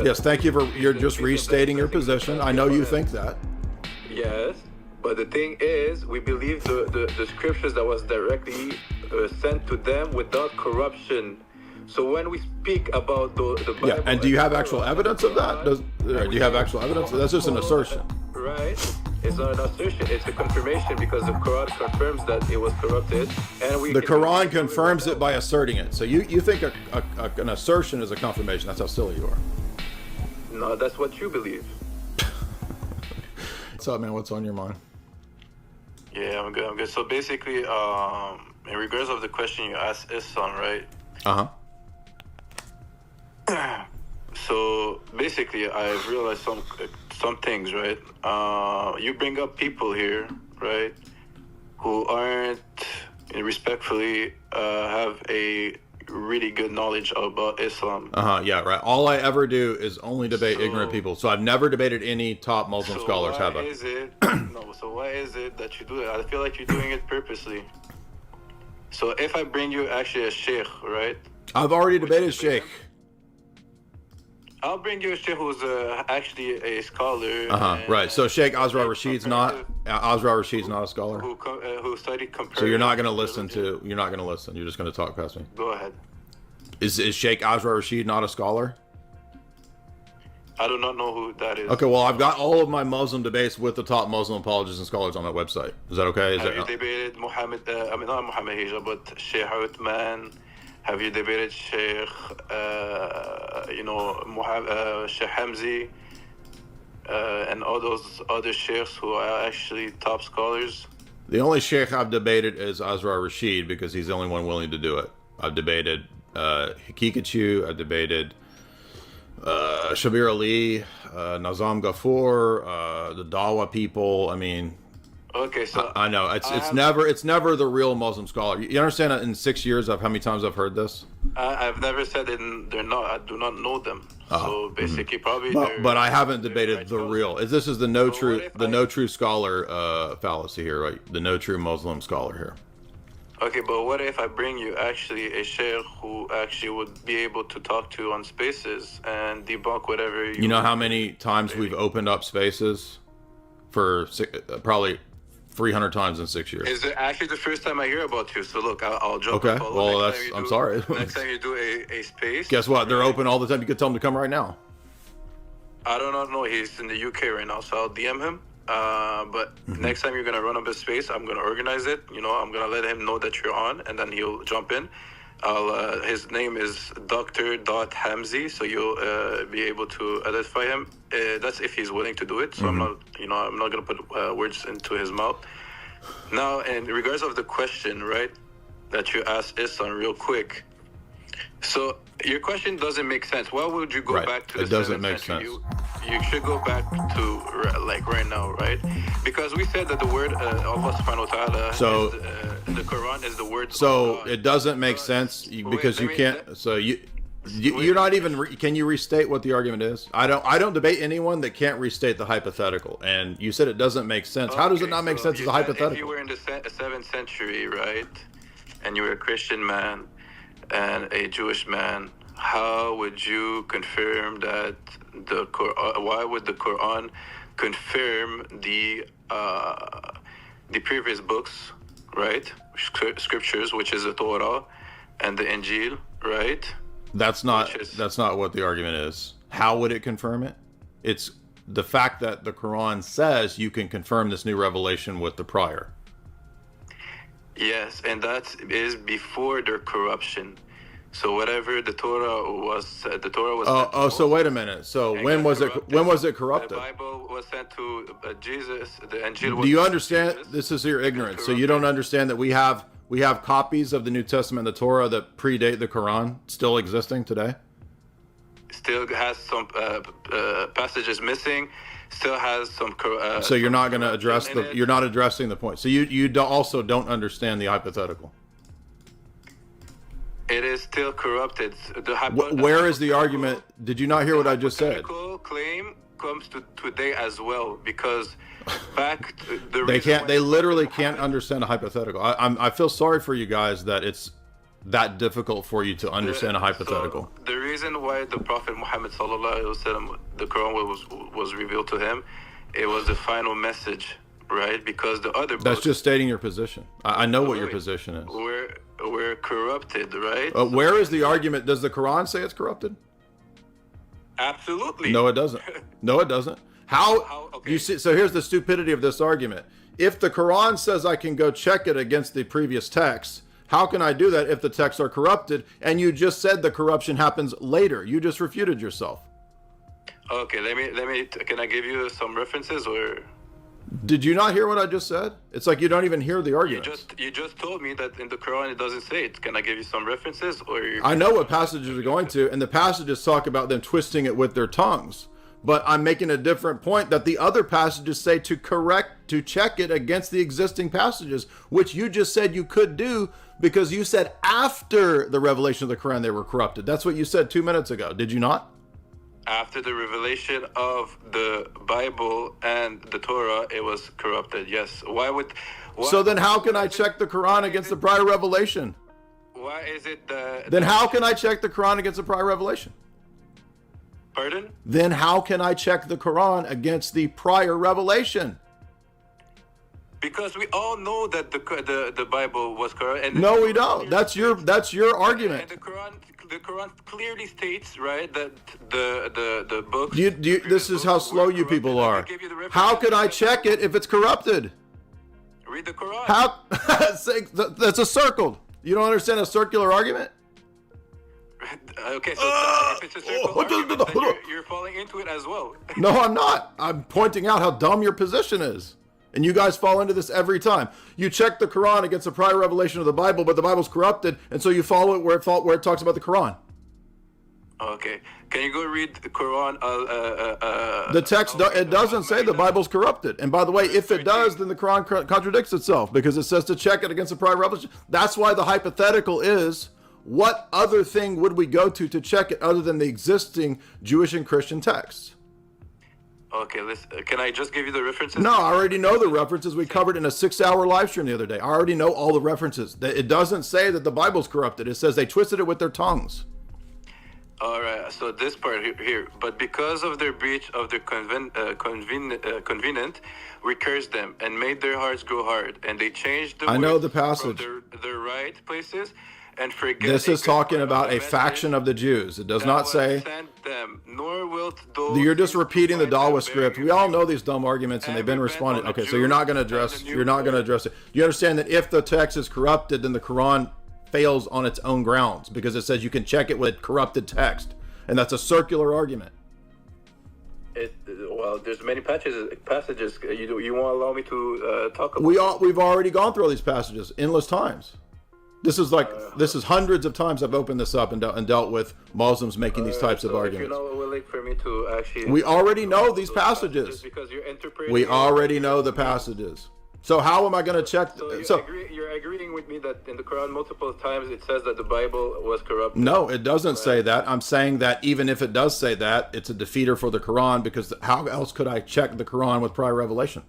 Yes, thank you for, you're just restating your position. I know you think that. Yes, but the thing is, we believe the scriptures that was directly sent to them without corruption. So when we speak about the Bible, Yeah, and do you have actual evidence of that? Do you have actual evidence? That's just an assertion. Right? It's not an assertion, it's a confirmation, because the Quran confirms that it was corrupted. And The Quran confirms it by asserting it. So you think an assertion is a confirmation. That's how silly you are. No, that's what you believe. What's up, man? What's on your mind? Yeah, I'm good. So basically, in regards of the question you asked Islam, right? Uh-huh. So basically, I've realized some things, right? You bring up people here, right, who aren't, respectfully, have a really good knowledge about Islam. Yeah, right. All I ever do is only debate ignorant people. So I've never debated any top Muslim scholars, have I? So why is it that you do that? I feel like you're doing it purposely. So if I bring you actually a sheikh, right? I've already debated sheikh. I'll bring you a sheikh who's actually a scholar. Right. So Sheikh Azra Rashid's not a scholar. Who studied comparative. So you're not going to listen to. You're not going to listen. You're just going to talk past me. Go ahead. Is Sheikh Azra Rashid not a scholar? I do not know who that is. Okay. Well, I've got all of my Muslim debates with the top Muslim apologists and scholars on my website. Is that okay? Have you debated Muhammad? Not Muhammad Hijra, but Sheikh Uthman. Have you debated Sheikh, Sheikh Hamzi, and all those other sheikhs who are actually top scholars? The only sheikh I've debated is Azra Rashid because he's the only one willing to do it. I've debated Hikikachu, I've debated Shabir Ali, Nazam Ghafoor, the Dawa people. I mean... Okay, so I know it's never the real Muslim scholar. You understand that in 6 years of how many times I've heard this? I've never said they're not. I do not know them. So basically, probably. But I haven't debated the real. This is the no true scholar fallacy here, right? The no true Muslim scholar here. Okay, but what if I bring you actually a sheikh who actually would be able to talk to on Spaces and debunk whatever you know how many times we've opened up Spaces for probably 300 times in 6 years. Is it actually the first time I hear about you? So look, I'll jump. Okay, well, I'm sorry. Next time you do a space. Guess what? They're open all the time. You could tell them to come right now. I do not know. He's in the UK right now, so I'll DM him. But next time you're gonna run up a space, I'm gonna organize it. I'm gonna let him know that you're on, and then he'll jump in. His name is Dr. Hamzi, so you'll be able to identify him. That's if he's willing to do it. So I'm not gonna put words into his mouth. Now, in regards of the question, right, that you asked Islam real quick. So your question doesn't make sense. Why would you go back to the 7th century? You should go back to like right now, right? Because we said that the word Allah subhanahu wa ta'ala, so the Quran is the word. So it doesn't make sense because you can't. So you're not even. Can you restate what the argument is? I don't debate anyone that can't restate the hypothetical. And you said it doesn't make sense. How does it not make sense as a hypothetical? If you were in the 7th century, right, and you were a Christian man and a Jewish man, how would you confirm that the Quran? Why would the Quran confirm the previous books, right? Scriptures, which is the Torah and the Injil, right? That's not what the argument is. How would it confirm it? It's the fact that the Quran says you can confirm this new revelation with the prior. Yes, and that is before their corruption. So whatever the Torah was. So wait a minute. So when was it corrupted? The Bible was sent to Jesus. The Injil was. Do you understand? This is your ignorance. So you don't understand that we have copies of the New Testament and the Torah that predate the Quran still existing today? Still has some passages missing. Still has some. So you're not going to address you're not addressing the point. So you also don't understand the hypothetical. It is still corrupted. Where is the argument? Did you not hear what I just said? The claim comes to today as well, because back to they literally can't understand a hypothetical. I feel sorry for you guys that it's that difficult for you to understand a hypothetical. So the reason why the Prophet Muhammad sallallahu alaihi wasallam, the Quran was revealed to him, it was the final message, right? Because the other That's books, just stating your position. I know what your wait, position is. we're corrupted, right? Where is the argument? Does the Quran say it's corrupted? Absolutely. No, it doesn't. No, it doesn't. How okay. you see? So here's the stupidity of this argument. If the Quran says I can go check it against the previous texts, how can I do that if the texts are corrupted? And you just said the corruption happens later. You just refuted yourself. Okay, let me. Can I give you some references, or Did you not hear what I just said? It's like you don't even hear the argument. you just told me that in the Quran it doesn't say it. Can I give you some references, or I know what passages are going to, and the passages talk about them twisting it with their tongues. But I'm making a different point that the other passages say to check it against the existing passages, which you just said you could do because you said after the revelation of the Quran they were corrupted. That's what you said 2 minutes ago. Did you not? after the revelation of the Bible and the Torah, it was corrupted? Yes. So then how can I check the Quran against the prior revelation? Why is it Then how can I check the Quran against the prior revelation? Pardon? Then how can I check the Quran against the prior revelation? Because we all know that the Bible was correct. And No, we don't. That's your argument. And the Quran clearly states, right, that the books. This is how slow you people are. How can I check it if it's corrupted? Read the Quran. How? That's a circle. You don't understand a circular argument? Okay, so if it's a circle argument, then you're falling into it as well. No, I'm not. I'm pointing out how dumb your position is. And you guys fall into this every time. You check the Quran against the prior revelation of the Bible, but the Bible's corrupted, and so you follow it where it talks about the Quran. Okay. Can you go read the Quran? The text, it doesn't say the Bible's corrupted. And by the way, if it does, then the Quran contradicts itself because it says to check it against the prior revelation. That's why the hypothetical is, what other thing would we go to check it other than the existing Jewish and Christian texts? Okay, can I just give you the references? No, I already know the references. We covered in a 6-hour live stream the other day. I already know all the references. It doesn't say that the Bible's corrupted. It says they twisted it with their tongues. All right, so this part here. But because of their breach of their covenant, we cursed them and made their hearts grow hard. And they changed I know the passage. From their right places and forget. This is talking about a faction of the Jews. It does not say. Them, nor wilt those. You're just repeating the Dawa script. We all know these dumb arguments, and they've been responded. Okay, so you're not going to address. You're not going to address it. You understand that if the text is corrupted, then the Quran fails on its own grounds because it says you can check it with corrupted text, and that's a circular argument. Well, there's many passages. You won't allow me to talk about. We've already gone through all these passages endless times. This is hundreds of times I've opened this up and dealt with Muslims making these types of arguments. If you're not willing for me to actually. We already know these passages. Because you're interpreting. We already know the passages. So how am I going to check? You're agreeing with me that in the Quran multiple times it says that the Bible was corrupted. No, it doesn't say that. I'm saying that even if it does say that, it's a defeater for the Quran because how else could I check the Quran with prior revelation?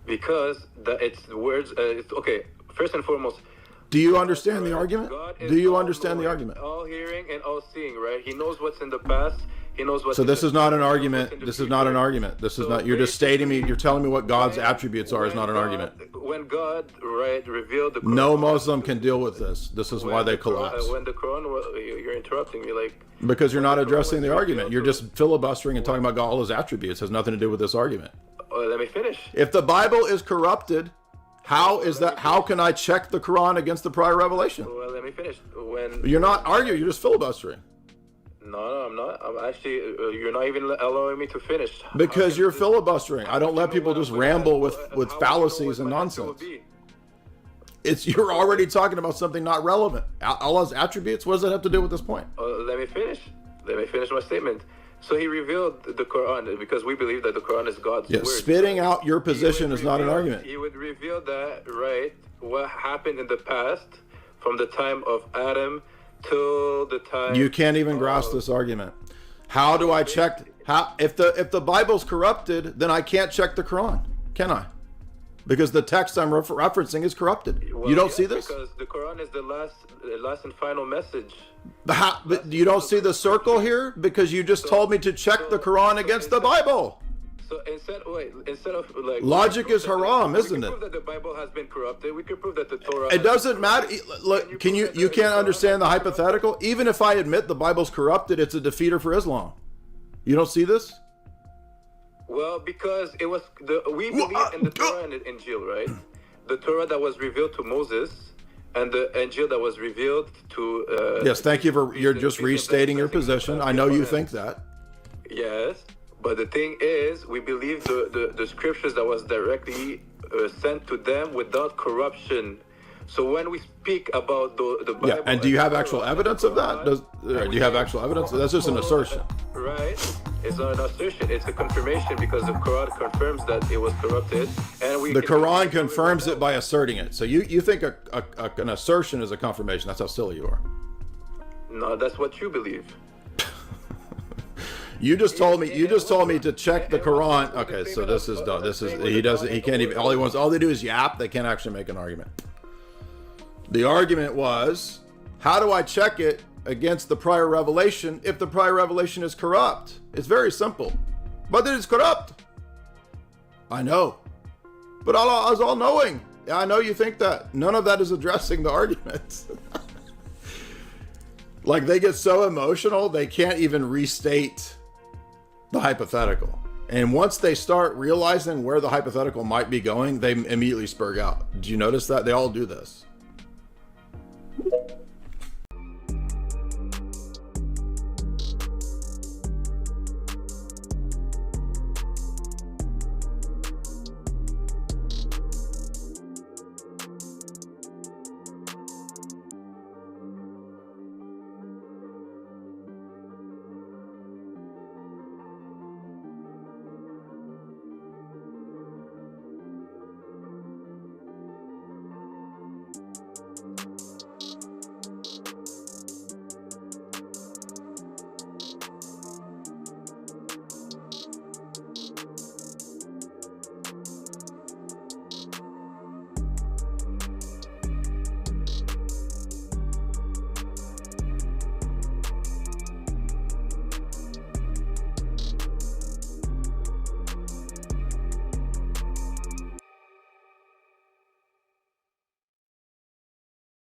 Because it's words. Okay. First and foremost, do you understand the argument? Do you understand the argument? All hearing and all seeing, right? He knows what's in the past. He knows what's. So this is not an argument. This is not an argument. This is not. You're just stating me. You're telling me what God's attributes are. Is not an argument. When God, right, revealed the Quran. No Muslim can deal with this. This is why they collapse. When the Quran, you're interrupting me, like. Because you're not addressing the argument. You're just filibustering and talking about Allah's attributes. It has nothing to do with this argument. Let me finish. If the Bible is corrupted. How is that? How can I check the Quran against the prior revelation? Well, let me finish. You're not arguing. You're just filibustering. No, I'm not. I'm actually. You're not even allowing me to finish. Because you're filibustering. I don't let people just ramble with fallacies and nonsense. You're already talking about something not relevant. Allah's attributes. What does that have to do with this point? Let me finish. Let me finish my statement. So he revealed the Quran because we believe that the Quran is God's word. Spitting out your position is not an argument. He would reveal that, right, what happened in the past from the time of Adam till the time. You can't even grasp this argument. How do I check? If the Bible's corrupted, then I can't check the Quran, can I? because the text I'm referencing is corrupted. Well, You don't yes, see this? because the Quran is the last and final message. But you don't see the circle here? Because you just told me to check the Quran against the Bible. So instead of like Logic is haram, isn't we it? can prove that the Bible has been corrupted. We can prove that the Torah. It doesn't matter. Look, you can't understand the hypothetical? Even if I admit the Bible's corrupted, it's a defeater for Islam. You don't see this? Well, because it was we believe in the Torah and the Injil, right? The Torah that was revealed to Moses and the Injil that was revealed to. Yes, thank you for you're just restating your position. I know you think that. Yes, but the thing is, we believe the scriptures that was directly sent to them without corruption. So when we speak about the Bible, Yeah, and do you have actual evidence of that? Do you have actual evidence? That's just an assertion. Right. It's not an assertion. It's a confirmation because the Quran confirms that it was corrupted, and The Quran confirms it by asserting it. So you think an assertion is a confirmation? That's how silly you are. No, that's what you believe. You just told me to check the Quran. Okay, so this is done. He can't even. All they do is yap. They can't actually make an argument. The argument was, how do I check it against the prior revelation if the prior revelation is corrupt? It's very simple. But it is corrupt. I know. But Allah is all-knowing. Yeah, I know you think that. None of that is addressing the argument. Like, they get so emotional, they can't even restate the hypothetical. And once they start realizing where the hypothetical might be going, they immediately spurg out. Did you notice that? They all do this.